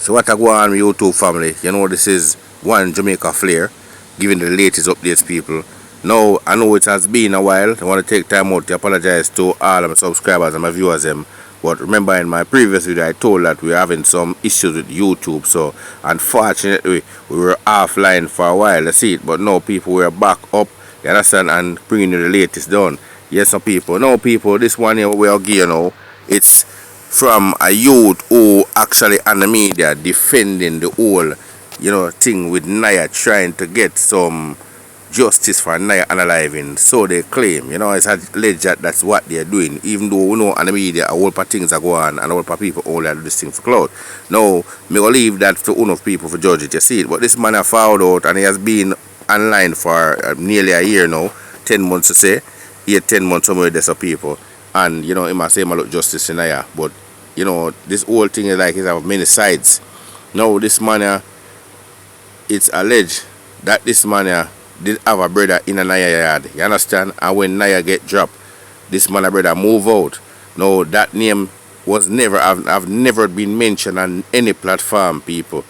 So what I go on with YouTube family, you know this is one Jamaica Flair, giving the latest updates people. Now I know it has been a while. I want to take time out to apologize to all of my subscribers and my viewers them. But remember in my previous video I told that we are having some issues with YouTube, so unfortunately we were offline for a while, that's it. But now people were back up, you understand, and bringing you the latest done. Yes, some people. Now people, this one here we are gear now, it's from a youth who actually on the media defending the whole, thing with NIAH, trying to get some justice for NIAH Unalive. So they claim, it's alleged that that's what they're doing, even though we know on the media a whole lot of things are going on and a whole lot of people only do this thing for clout. Now, me go leave that to one of people for judge it, you see it. But this man has found out and he has been online for nearly a year now, 10 months to say, 10 months somewhere there's some people. And, he must say I look justice in NIAH. But, this whole thing is like it have many sides. Now, this man, it's alleged that this man did have a brother in a NIAH yard, you understand? And when NIAH get dropped, this man and brother move out. Now that name was never, I've never been mentioned on any platform, people.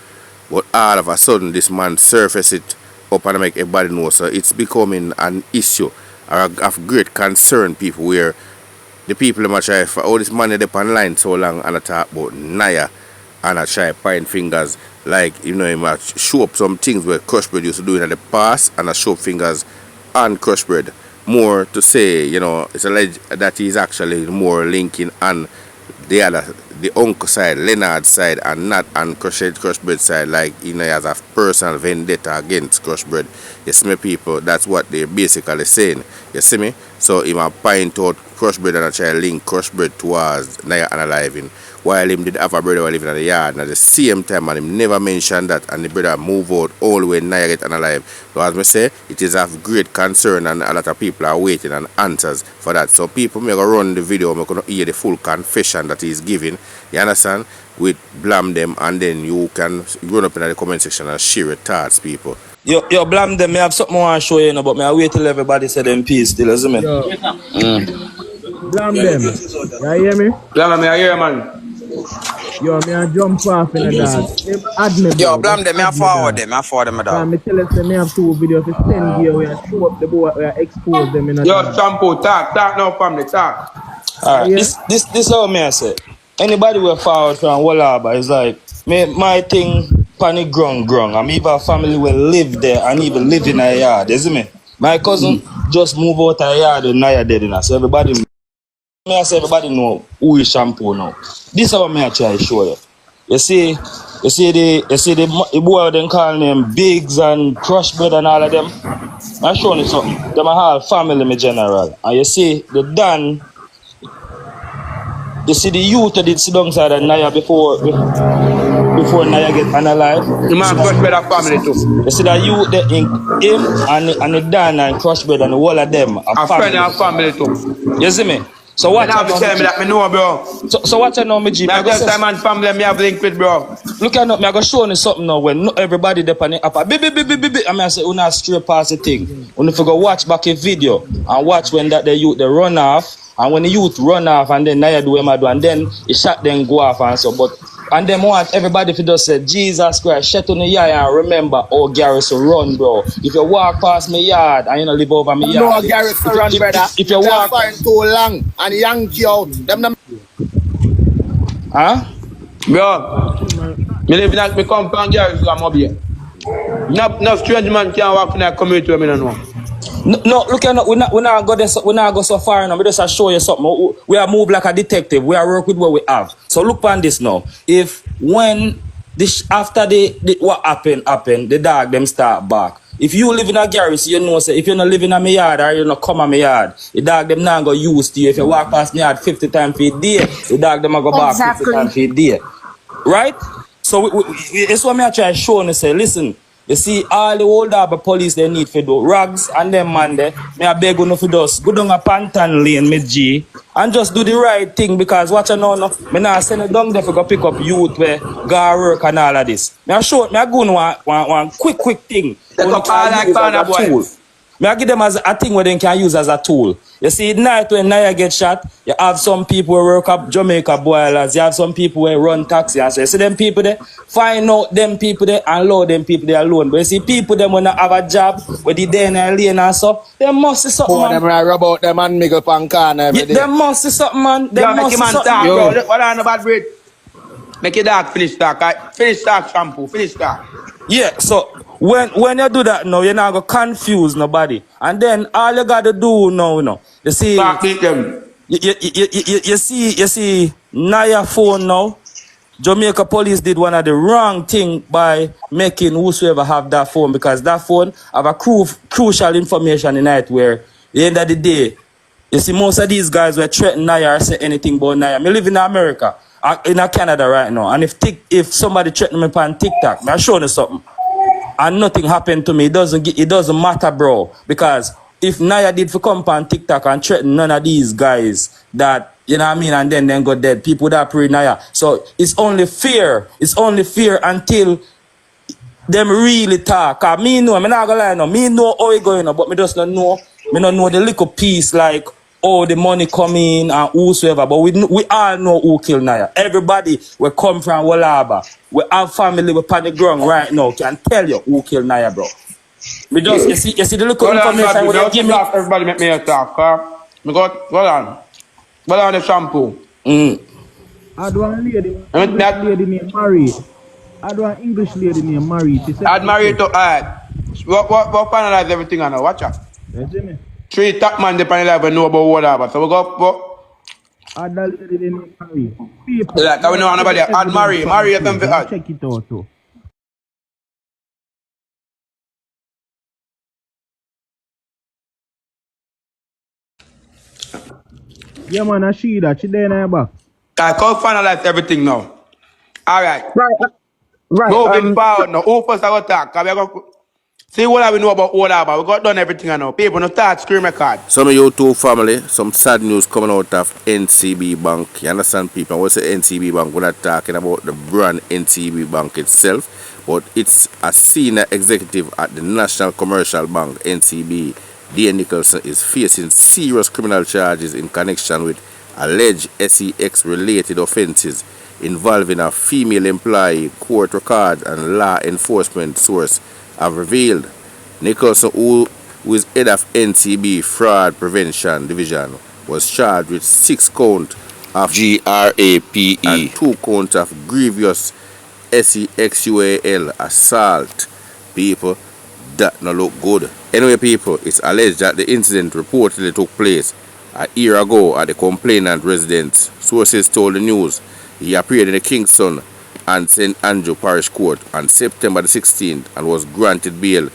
But all of a sudden this man surface it up and make everybody know. So it's becoming an issue of great concern, people, where the people in try for all this money they online so long and I talk about NIAH and I try point fingers. Like, he might show up some things where Crushbread used to do in the past and I show up fingers on Crushbread. More to say, it's alleged that he's actually more linking on the uncle side, Leonard's side, and not on Crushbread's side, like he has a personal vendetta against Crushbread. You see me, people? That's what they're basically saying. You see me? So he might point out Crushbread and I try to link Crushbread towards NIAH Unalive, while him did have a brother living in the yard, and at the same time and him never mentioned that, and the brother move out all the way NIAH get Unalive. So as I say, it is of great concern and a lot of people are waiting on answers for that. So people may go run the video, may gonna hear the full confession that he's giving, you understand, with blame them, and then you can run up in the comment section and share your thoughts, people. Yo, blame them, me have something I want to show you, but me I wait till everybody say them peace still, isn't it? Blame them. You hear me? Blame them, I hear, man. Yo, me a jump off in the dance. Yo, blame them, I forward them, my dog. Me tell us me have 2 videos for 10 gear where I show up the boy, where I expose them in a Yo, Shampoo, talk now, family, talk. Alright, yeah. This how me I say. Anybody will forward from Wallaba is like, my thing, panic ground. I mean, even family will live there and even live in a yard, isn't me? My cousin just move out a yard and now you're dead enough. So everybody know who is Shampoo now. This is how me I try to show you. You see the boy them call them Biggs and Crushbread and all of them. I show you something. Them are all family in general. And you see the Dan. You see the youth that did sit down side of NIAH before NIAH get Unalive. The man Crushbread a family too. You see the youth that him and the Dan and Crushbread and the whole of them a friend and family too. You see me? So what you tell me that me know, bro. So what you know, me G? I just time and family me have link with, bro. Look at me, I go show you something now when not everybody dep on the app. I say una straight past the thing. When you go watch back a video and watch when that the youth they run off. And when the youth run off and then NIAH do what I do and then the shot then go off and so, but and then want everybody to just say Jesus Christ, shut on the yard and remember how Garrison run, bro. If you walk past my yard and you don't live over my yard. No Garrison run, brother. If you walk too long and yank you out. Them huh? Bro, me live in that me come from Garrison I'm up here. No strange man can walk in that community with me no know. No, look at we not go so far now. We just show you something. We are move like a detective. We are work with what we have. So look on this now. If when this after the what happened, the dog them start back. If you live in a garage, you know say if you're not living in my yard or you not come on my yard, the dog them not go used to you. If you walk past my yard 50 times a day, the dog them go back 50 times a day. Right? So it's what me I try to show and say, listen. You see, all the old Harbour police they need for do rags and them man there. Me I beg you for those. Go down a Pantan lane, me G, and just do the right thing because what you know, me not send it down there for go pick up youth where go work and all of this. Me I show, me I go on one quick thing. Take up all like Banner boy. Me I give them as a thing where they can use as a tool. You see, at night when Naya get shot, you have some people who work up Jamaica boilers, you have some people who run taxi, and so you see them people there, find out them people there and allow them people there alone. But you see people them when they have a job, where they day in a lane and stuff, they must see something, Boy, man. them right rub out them and make up and can every Yeah, day. they must see something, man. They Yo, make must your see man something. talk, Yo. bro. What on the bad breed? Make your dog finish talk. Finish talk, shampoo. Finish talk. Yeah, so when you do that now, you're not going to confuse nobody. And then all you got to do now, you see, Talk beat them. you see, Naya phone now, Jamaica police did one of the wrong thing by making whosoever have that phone, because that phone have a crucial information in it where, at the end of the day, you see, most of these guys were threatening Naya or say anything about Naya. I live in America, in Canada right now, and if somebody threaten me on TikTok, I show you something, and nothing happened to me, it doesn't matter, bro, because if Naya did for come on TikTok and threaten none of these guys that, you know what I mean, and then go dead, people that pray Naya. So it's only fear. It's only fear until them really talk. Cause me know, I'm not gonna lie now, me know how it going on, but me just don't know. Me don't know the little piece like, oh, the money coming and whosoever. But we all know who killed Naya. Everybody we come from Walaba. We have family with on the ground right now can tell you who killed Naya, bro. We just you see the little information what they give me. Everybody make me talk, hold on. Hold on the shampoo. I do a lady named Marie. I do an English lady named Marie. She said, I'd marry to what finalize everything I know. Watch out. you see me? 3 top man the panel live know about whatever. So we go. I do a lady named Marie. People. Like, we know nobody. I'd marry them for us. Check it out too. Yeah, man, she there in her back. I can't finalize everything now. Alright. Right. Moving forward now. Who first I go talk? Cause we go see what we know about whatever. We got done everything I know. People no start scream record. Some of you two family, some sad news coming out of NCB Bank. You understand, people? When we say NCB Bank, we're not talking about the brand NCB Bank itself, but it's a senior executive at the National Commercial Bank, NCB. D.N. Nicholson is facing serious criminal charges in connection with alleged SEX-related offences involving a female employee. Court records and law enforcement source have revealed. Nicholson, who is head of NCB Fraud Prevention Division, was charged with 6 counts of GRAPE and 2 counts of grievous SEXUAL assault. People, that no look good. Anyway, people, it's alleged that the incident reportedly took place a year ago at the complainant residence. Sources told the news he appeared in the Kingston and St. Andrew Parish Court on September the 16th and was granted bail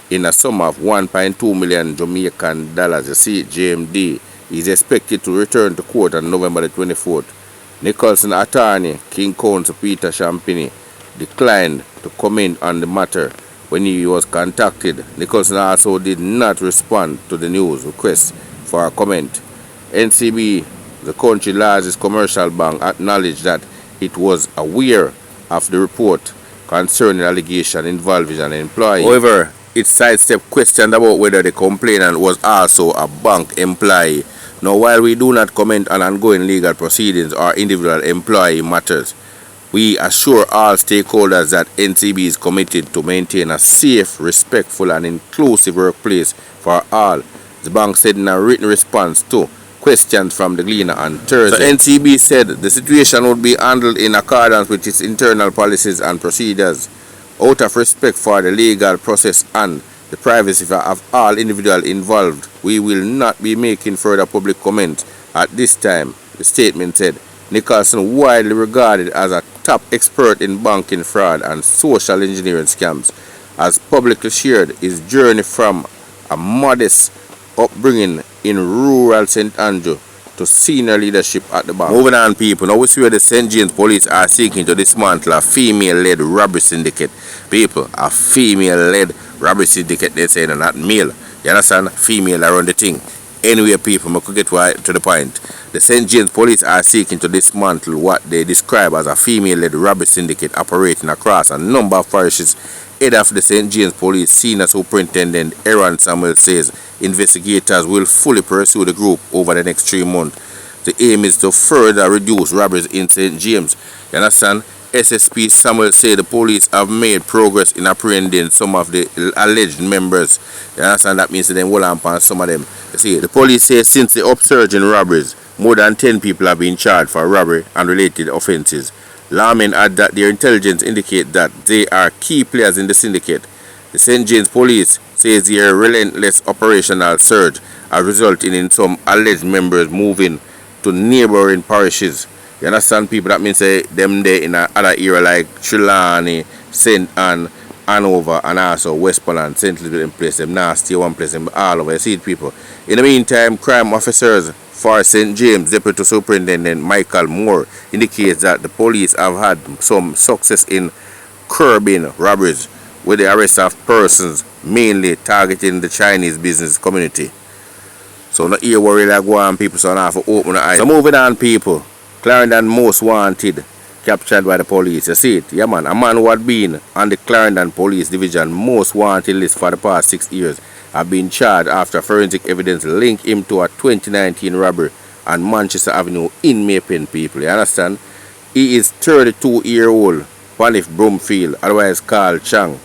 in a sum of 1.2 million Jamaican dollars. You see, JMD is expected to return to court on November the 24th. Nicholson attorney, King Counsel Peter Champini, declined to comment on the matter when he was contacted. Nicholson also did not respond to the news request for a comment. NCB, the country's largest commercial bank, acknowledged that it was aware of the report concerning allegation involving an employee. However, it sidestepped questions about whether the complainant was also a bank employee. Now, while we do not comment on ongoing legal proceedings or individual employee matters, we assure all stakeholders that NCB is committed to maintain a safe, respectful and inclusive workplace for all. The bank said in a written response to questions from the Gleaner on Thursday. The NCB said the situation would be handled in accordance with its internal policies and procedures. Out of respect for the legal process and the privacy of all individuals involved, we will not be making further public comments at this time, the statement said. Nicholson, widely regarded as a top expert in banking fraud and social engineering scams, has publicly shared his journey from a modest upbringing in rural St. Andrew to senior leadership at the bank. Moving on, people, now we see where the St. James police are seeking to dismantle a female-led robbery syndicate. People, a female-led robbery syndicate, they say, no, not male. You understand? Female around the thing. Anyway, people, I could get to the point. The St. James police are seeking to dismantle what they describe as a female-led robbery syndicate operating across a number of parishes Head of the St. James Police Senior Superintendent Aaron Samuel says investigators will fully pursue the group over the next 3 months. The aim is to further reduce robberies in St. James. You understand? SSP Samuel said the police have made progress in apprehending some of the alleged members. You understand? That means they will upon some of them. You see, the police say since the upsurge in robberies, more than 10 people have been charged for robbery and related offences. Lawmen add that their intelligence indicates that they are key players in the syndicate. The St. James Police says their relentless operational surge has resulted in some alleged members moving to neighboring parishes. You understand, people? That means them there in another area like Trelawney, St. Anne, Hanover, and also Westmoreland, St. Louis place. Them nasty one place, them all over. You see it, people. In the meantime, crime officers for St. James Deputy Superintendent Michael Moore indicates that the police have had some success in curbing robberies with the arrest of persons mainly targeting the Chinese business community. So not here worry like one people, so now for open the eyes. So moving on, people. Clarendon most wanted captured by the police. You see it? Yeah, man. A man who had been on the Clarendon Police Division most wanted list for the past 6 years have been charged after forensic evidence linked him to a 2019 robbery on Manchester Avenue in Maypen, people. You understand? He is 32-year-old Panif Broomfield, otherwise called Chang,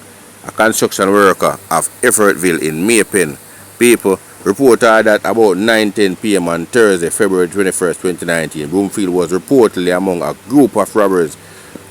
a construction worker of Effortville in Maypen. People, reported that about 9:10 p.m. on Thursday, February 21st, 2019, Broomfield was reportedly among a group of robbers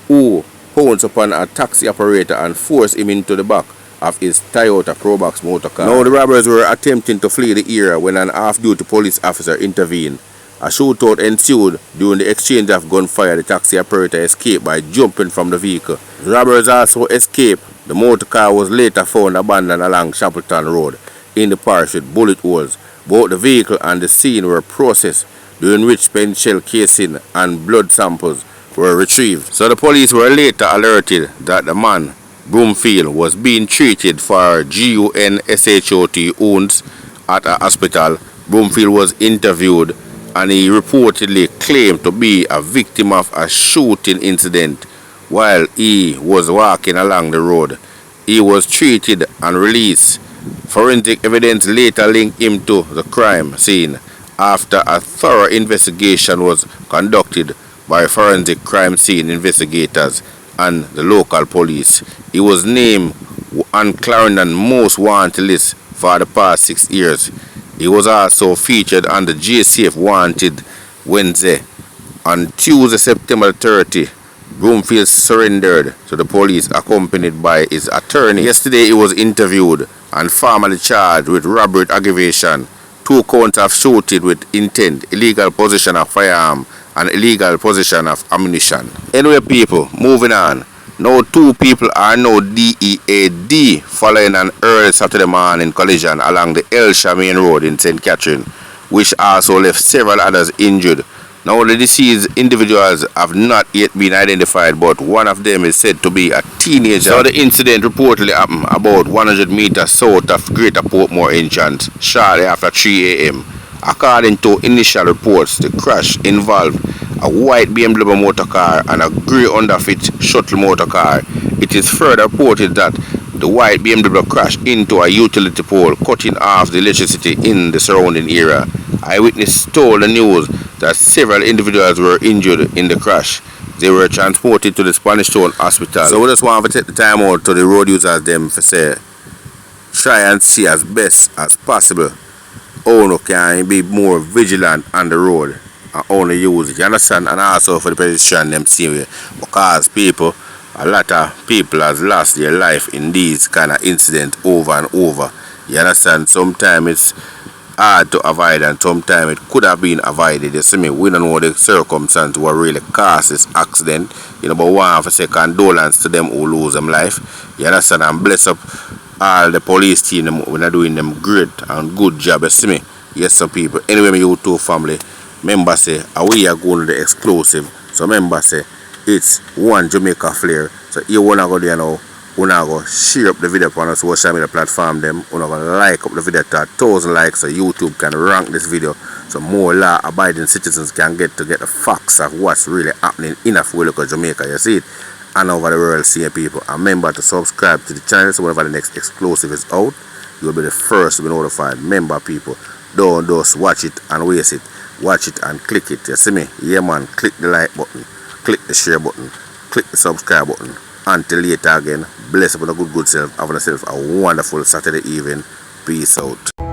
who pounced upon a taxi operator and forced him into the back of his Toyota Probox motor car. Now the robbers were attempting to flee the area when an off-duty police officer intervened. A shootout ensued. During the exchange of gunfire, the taxi operator escaped by jumping from the vehicle. The robbers also escaped. The motor car was later found abandoned along Shackleton Road in the parish with bullet holes. Both the vehicle and the scene were processed, during which spent shell casing and blood samples were retrieved. So the police were later alerted that the man, Broomfield, was being treated for gunshot wounds at a hospital. Broomfield was interviewed and he reportedly claimed to be a victim of a shooting incident while he was walking along the road. He was treated and released. Forensic evidence later linked him to the crime scene after a thorough investigation was conducted by forensic crime scene investigators and the local police. He was named on Clarendon most wanted list for the past 6 years. He was also featured on the JCF Wanted Wednesday. On Tuesday, September 30, Broomfield surrendered to the police accompanied by his attorney. Yesterday he was interviewed and formally charged with robbery aggravation, 2 counts of shooting with intent, illegal possession of firearm and illegal possession of ammunition. Anyway, people, moving on. Now 2 people are now DEAD following an early Saturday morning collision along the Elsha Main Road in St. Catherine, which also left several others injured. Now the deceased individuals have not yet been identified, but one of them is said to be a teenager. So the incident reportedly happened about 100 meters south of Greater Portmore entrance shortly after 3 a.m. According to initial reports, the crash involved a white BMW motor car and a grey underfit shuttle motor car. It is further reported that the white BMW crashed into a utility pole, cutting off the electricity in the surrounding area. Eyewitness told the news that several individuals were injured in the crash. They were transported to the Spanish Town Hospital. So we just want to take the time out to the road users them for say, try and see as best as possible how you can be more vigilant on the road and only use it. You understand? And also for the pedestrian them same way. Because people, a lot of people has lost their life in these kind of incidents over and over. You understand? Sometimes it's hard to avoid and sometimes it could have been avoided. You see me? We don't know the circumstances what really caused this accident. You know, but one have to say condolence to them who lose them life. You understand? And bless up all the police team them when they're doing them great and good job. You see me? Yes, some people. Anyway, my YouTube family, remember say, we are going to the exclusive. So remember say, it's one Jamaica Flair. So you wanna go there now, wanna go share up the video on our social media platform them, wanna go like up the video to 1,000 likes so YouTube can rank this video so more law abiding citizens can get the facts of what's really happening in a full local Jamaica. You see it? and over the world, seeing people. And remember to subscribe to the channel so whenever the next exclusive is out, you'll be the first to be notified. Remember, people, don't just watch it and waste it. Watch it and click it. You see me? Yeah, man. Click the like button, click the share button, click the subscribe button. Until later again, bless up on a good self. Have yourself a wonderful Saturday evening. Peace out.